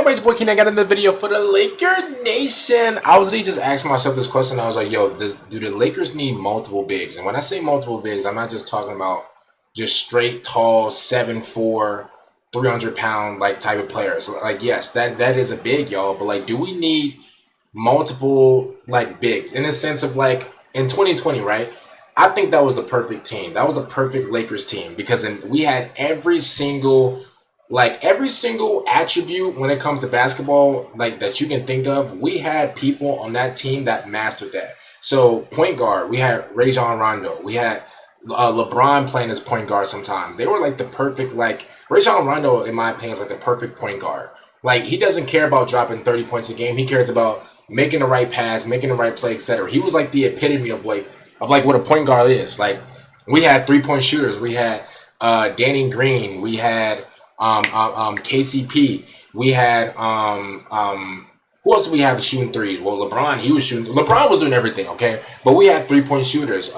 everybody, it's your boy Keenan. I got another video for the Laker Nation. I was really just asking myself this question. I was like, yo, do the Lakers need multiple bigs? And when I say multiple bigs, I'm not just talking about just straight tall 7'4", 300-pound like type of players. Like, yes, that is a big, y'all. But like, do we need multiple like bigs in the sense of like in 2020, right? I think that was the perfect team. That was the perfect Lakers team because we had every single attribute when it comes to basketball, like that you can think of. We had people on that team that mastered that. So point guard, we had Rajon Rondo. We had LeBron playing as point guard sometimes. They were like the perfect, like Rajon Rondo, in my opinion, is like the perfect point guard. Like he doesn't care about dropping 30 points a game. He cares about making the right pass, making the right play, etc. He was like the epitome of like what a point guard is. Like we had 3-point shooters. We had Danny Green. We had KCP. We had who else do we have shooting threes? Well, LeBron, he was shooting. LeBron was doing everything, okay? But we had 3-point shooters,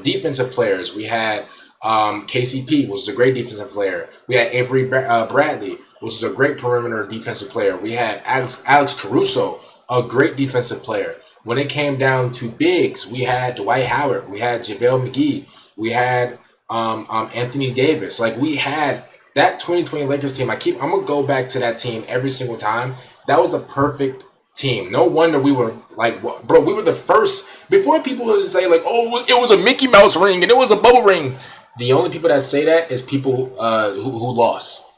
defensive players. We had KCP, which is a great defensive player. We had Avery Bradley, which is a great perimeter defensive player. We had Alex Caruso, a great defensive player. When it came down to bigs, we had Dwight Howard. We had JaVale McGee. We had Anthony Davis. Like we had that 2020 Lakers team. I'm gonna go back to that team every single time. That was the perfect team. No wonder we were like, bro, we were the first. Before people would say like, oh, it was a Mickey Mouse ring and it was a bubble ring. The only people that say that is people who lost.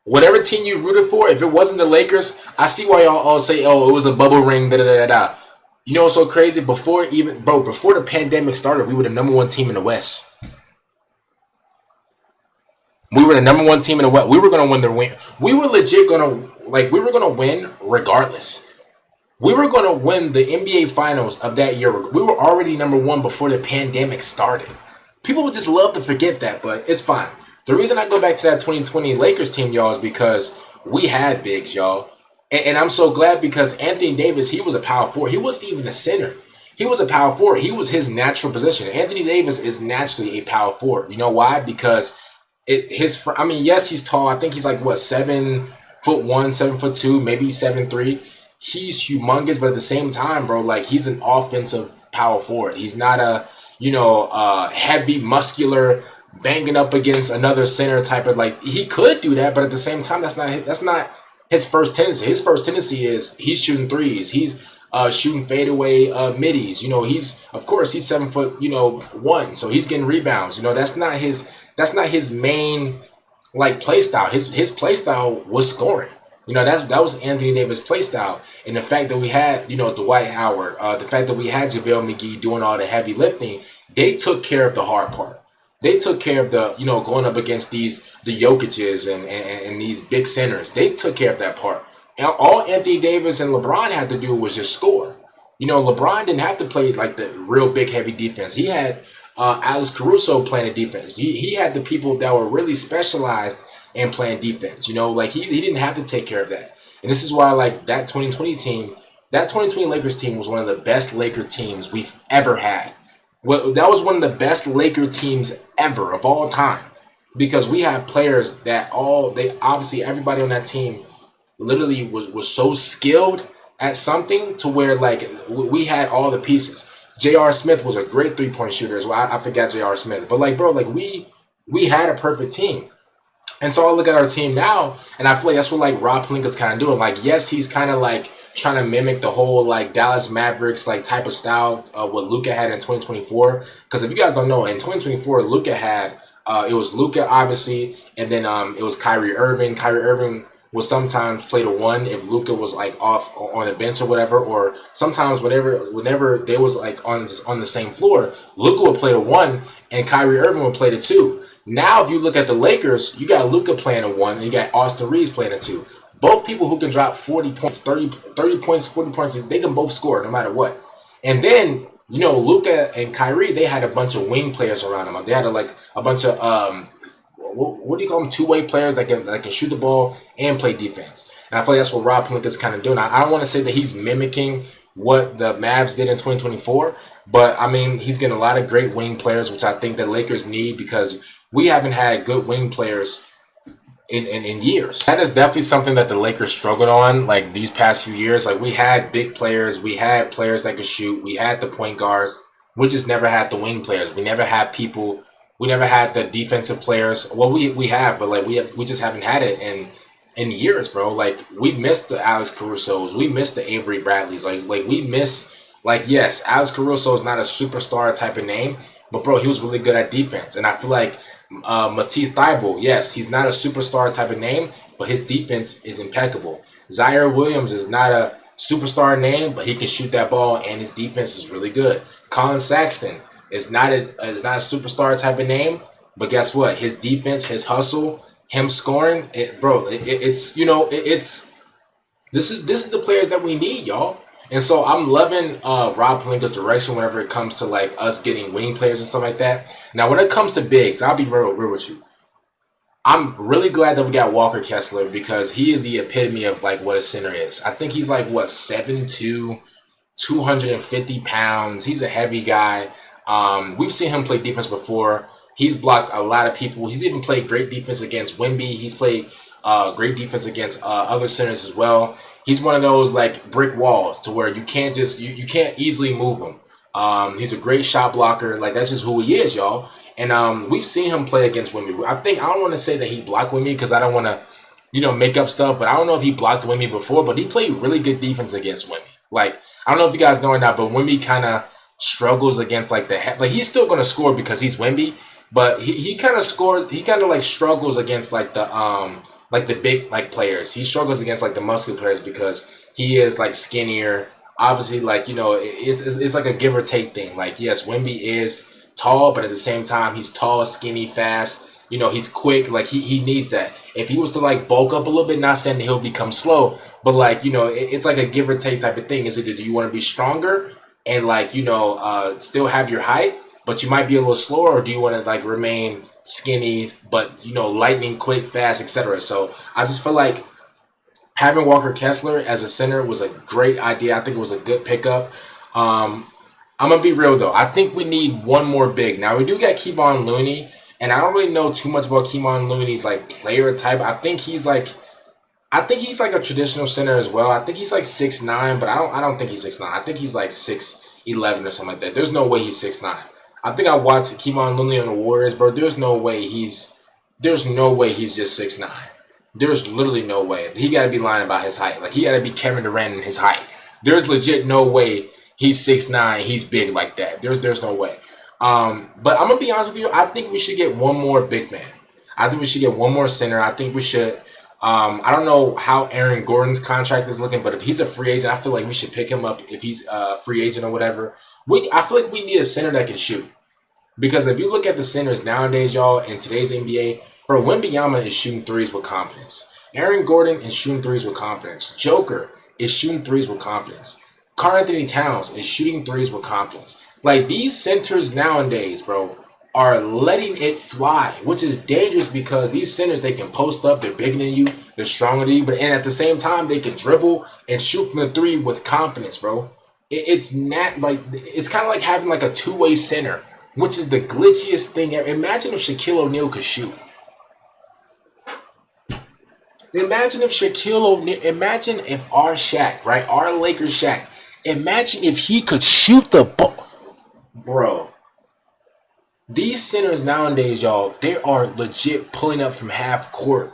Whatever team you rooted for, if it wasn't the Lakers, I see why y'all all say, oh, it was a bubble ring, da da da da. You know what's so crazy? Before the pandemic started, we were the #1 team in the West. We were the #1 team in the West. We were gonna win the win. We were legit we were gonna win regardless. We were gonna win the NBA Finals of that year. We were already #1 before the pandemic started. People would just love to forget that, but it's fine. The reason I go back to that 2020 Lakers team, y'all, is because we had bigs, y'all. And I'm so glad because Anthony Davis, he was a power forward. He wasn't even a center. He was a power forward. He was his natural position. Anthony Davis is naturally a power forward. You know why? Because yes, he's tall. I think he's like, what, 7'1", 7'2", maybe 7'3". He's humongous, but at the same time, bro, like he's an offensive power forward. He's not a, heavy, muscular, banging up against another center type of, like, he could do that, but at the same time, that's not his first tendency. His first tendency is he's shooting threes. He's shooting fadeaway middies. He's 7'1", so he's getting rebounds. That's not his main like play style. His play style was scoring. That was Anthony Davis' play style. And the fact that we had, Dwight Howard, the fact that we had JaVale McGee doing all the heavy lifting, they took care of the hard part. They took care of the, going up against the Jokic's and these big centers. They took care of that part. And all Anthony Davis and LeBron had to do was just score. LeBron didn't have to play like the real big heavy defense. He had Alex Caruso playing the defense. He had the people that were really specialized in playing defense. Like he didn't have to take care of that. And this is why like that 2020 team, that 2020 Lakers team was one of the best Laker teams we've ever had. Well, that was one of the best Laker teams ever of all time because we had players that obviously everybody on that team literally was so skilled at something to where like we had all the pieces. J.R. Smith was a great 3-point shooter as well. I forgot J.R. Smith. But like, bro, like we had a perfect team. And so I look at our team now, and I feel like that's what like Rob Pelinka's kind of doing. Like, yes, he's kind of like trying to mimic the whole like Dallas Mavericks like type of style what Luka had in 2024. Because if you guys don't know, in 2024, Luka had it was Luka obviously, and then it was Kyrie Irving. Kyrie Irving would sometimes play the 1 if Luka was like off on the bench or whatever, or sometimes whenever they was like on the same floor, Luka would play the 1 and Kyrie Irving would play the 2. Now, if you look at the Lakers, you got Luka playing a 1 and you got Austin Reeves playing a 2. Both people who can drop 40 points, 30 points, 40 points, they can both score no matter what. And then, Luka and Kyrie, they had a bunch of wing players around them. They had a bunch of what do you call them? Two-way players that can shoot the ball and play defense. And I feel like that's what Rob Pelinka's kind of doing. I don't want to say that he's mimicking what the Mavs did in 2024, but I mean he's getting a lot of great wing players, which I think the Lakers need because we haven't had good wing players in years. That is definitely something that the Lakers struggled on like these past few years. Like we had big players, we had players that could shoot, we had the point guards, we just never had the wing players. We never had people, we never had the defensive players. Well, we have, but like we just haven't had it in years, bro. Like we missed the Alex Caruso's, we missed the Avery Bradleys. Like we miss like yes, Alex Caruso is not a superstar type of name, but bro, he was really good at defense, and I feel like Matisse Thybulle, yes, he's not a superstar type of name, but his defense is impeccable. Zaire Williams is not a superstar name, but he can shoot that ball, and his defense is really good. Colin Sexton is not a superstar type of name, but guess what? His defense, his hustle, him scoring, it's it's this is the players that we need, y'all. And so I'm loving Rob Pelinka's direction whenever it comes to like us getting wing players and stuff like that. Now, when it comes to bigs, I'll be real with you. I'm really glad that we got Walker Kessler because he is the epitome of like what a center is. I think he's like what 7'2", 250 pounds. He's a heavy guy. We've seen him play defense before. He's blocked a lot of people. He's even played great defense against Wemby. He's played great defense against other centers as well. He's one of those like brick walls to where you can't just you can't easily move him. He's a great shot blocker. Like that's just who he is, y'all. And we've seen him play against Wemby. I don't want to say that he blocked Wemby because I don't want to, make up stuff. But I don't know if he blocked Wemby before. But he played really good defense against Wemby. Like I don't know if you guys know or not, but Wemby kind of struggles against like like he's still gonna score because he's Wemby, but he kind of scores. He kind of like struggles against like the big like players. He struggles against like the muscular players because he is like skinnier. Obviously, like it's like a give or take thing. Like yes, Wemby is tall, but at the same time, he's tall, skinny, fast. He's quick. Like he needs that. If he was to like bulk up a little bit, not saying that he'll become slow, but like it's like a give or take type of thing. Is it do you want to be stronger and like still have your height, but you might be a little slower, or do you want to like remain skinny but lightning quick, fast, etc. So I just feel like having Walker Kessler as a center was a great idea. I think it was a good pickup. I'm gonna be real though. I think we need one more big. Now we do got Kevon Looney, and I don't really know too much about Kevon Looney's like player type. I think he's like a traditional center as well. I think he's like 6'9", but I don't think he's 6'9". I think he's like 6'11" or something like that. There's no way he's 6'9". I think I watched Kevon Looney on the Warriors, bro. There's no way he's just 6'9". There's literally no way. He got to be lying about his height. Like he got to be Kevin Durant in his height. There's legit no way he's 6'9". He's big like that. There's no way. But I'm gonna be honest with you. I think we should get one more big man. I think we should get one more center. I think we should. I don't know how Aaron Gordon's contract is looking, but if he's a free agent, I feel like we should pick him up if he's a free agent or whatever. I feel like we need a center that can shoot. Because if you look at the centers nowadays, y'all, in today's NBA, bro, Wembanyama is shooting threes with confidence. Aaron Gordon is shooting threes with confidence. Joker is shooting threes with confidence. Karl Anthony Towns is shooting threes with confidence. Like, these centers nowadays, bro, are letting it fly, which is dangerous because these centers, they can post up, they're bigger than you, they're stronger than you, and at the same time, they can dribble and shoot from the three with confidence, bro. It's not like, it's kind of like having like a two-way center, which is the glitchiest thing ever. Imagine if Shaquille O'Neal could shoot. Imagine if our Shaq, right, our Lakers Shaq, imagine if he could shoot the ball. Bro, these centers nowadays, y'all, they are legit pulling up from half court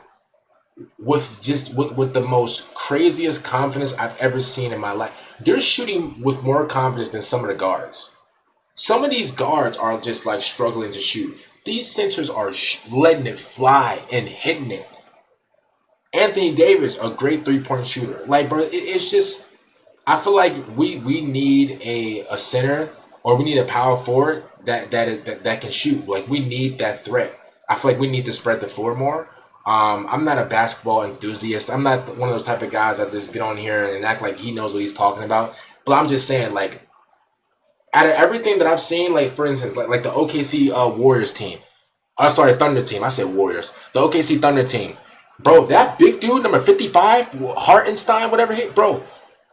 with the most craziest confidence I've ever seen in my life. They're shooting with more confidence than some of the guards. Some of these guards are just like struggling to shoot. These centers are letting it fly and hitting it. Anthony Davis, a great three-point shooter. Like, bro, it's just, I feel like we need a center, or we need a power forward that can shoot. Like, we need that threat. I feel like we need to spread the floor more. I'm not a basketball enthusiast. I'm not one of those type of guys that just get on here and act like he knows what he's talking about. But I'm just saying, like, out of everything that I've seen, like, for instance, like the OKC Warriors team. Thunder team. I said Warriors. The OKC Thunder team. Bro, that big dude, number 55, Hartenstein, whatever, bro,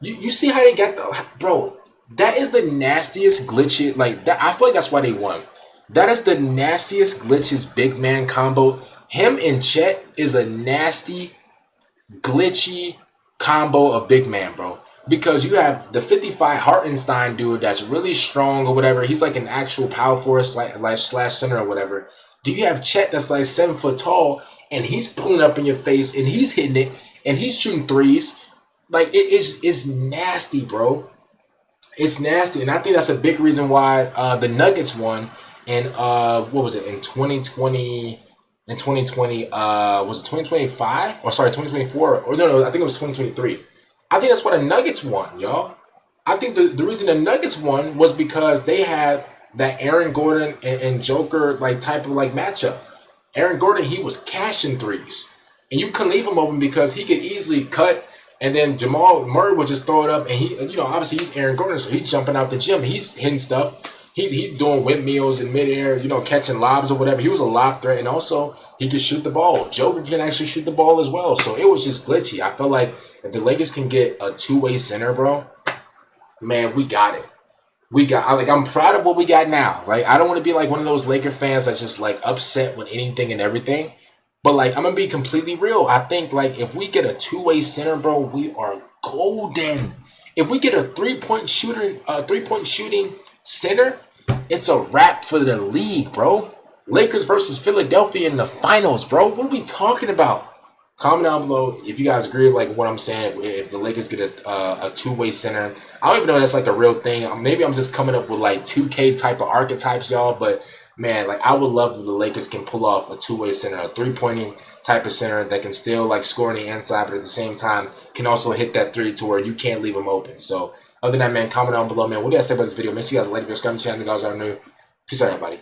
you see how they got bro, that is the nastiest glitch. Like, that, I feel like that's why they won. That is the nastiest glitches big man combo Him and Chet is a nasty, glitchy combo of big man, bro. Because you have the 55 Hartenstein dude that's really strong or whatever. He's like an actual power forward slash center or whatever. Do you have Chet that's like 7 foot tall and he's pulling up in your face and he's hitting it and he's shooting threes? Like it's nasty, bro. It's nasty, and I think that's a big reason why the Nuggets won. And what was it in 2020? In 2020, was it 2025? Or sorry, 2024? Or no, I think it was 2023. I think that's why the Nuggets won, y'all. I think the reason the Nuggets won was because they had that Aaron Gordon and Joker like type of like matchup. Aaron Gordon, he was cashing threes, and you couldn't leave him open because he could easily cut. And then Jamal Murray would just throw it up, and he, obviously he's Aaron Gordon, so he's jumping out the gym, he's hitting stuff, he's doing windmills in midair, catching lobs or whatever. He was a lob threat, and also he could shoot the ball. Joker can actually shoot the ball as well, so it was just glitchy. I felt like if the Lakers can get a two-way center, bro, man, we got it. I'm proud of what we got now, right? I don't want to be like one of those Laker fans that's just like upset with anything and everything. But like, I'm gonna be completely real. I think like if we get a two-way center, bro, we are golden. If we get a three-point shooting center, it's a wrap for the league, bro. Lakers versus Philadelphia in the finals, bro. What are we talking about? Comment down below if you guys agree with like what I'm saying. If the Lakers get a two-way center, I don't even know if that's like a real thing. Maybe I'm just coming up with like 2K type of archetypes, y'all. But man, like I would love if the Lakers can pull off a two-way center, a three-pointing type of center that can still like score on the inside, but at the same time can also hit that three to where you can't leave them open. So other than that, man, comment down below, man. What do you guys say about this video? Make sure you guys like it, subscribe to the channel. You guys are new. Peace out, everybody.